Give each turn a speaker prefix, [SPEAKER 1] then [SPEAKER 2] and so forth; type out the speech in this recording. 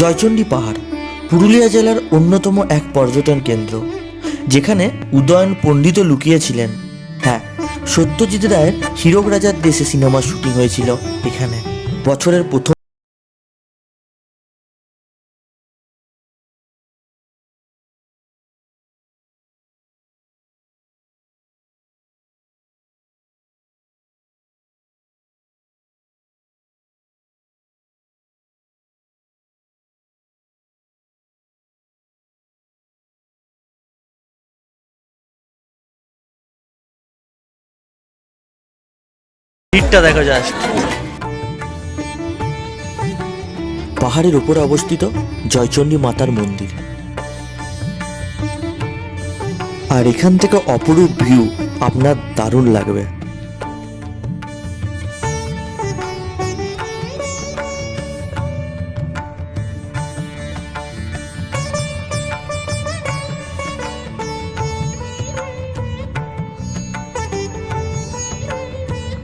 [SPEAKER 1] জয়চণ্ডী পাহাড় পুরুলিয়া জেলার অন্যতম এক পর্যটন কেন্দ্র, যেখানে উদয়ন পণ্ডিতও লুকিয়েছিলেন। হ্যাঁ, সত্যজিৎ রায়ের হীরক রাজার দেশে সিনেমার শুটিং হয়েছিল এখানে। বছরের প্রথম ভিড়টা দেখা যায়। পাহাড়ের ওপরে অবস্থিত জয়চণ্ডী মাতার মন্দির, আর এখান থেকে অপরূপ ভিউ আপনার দারুণ লাগবে।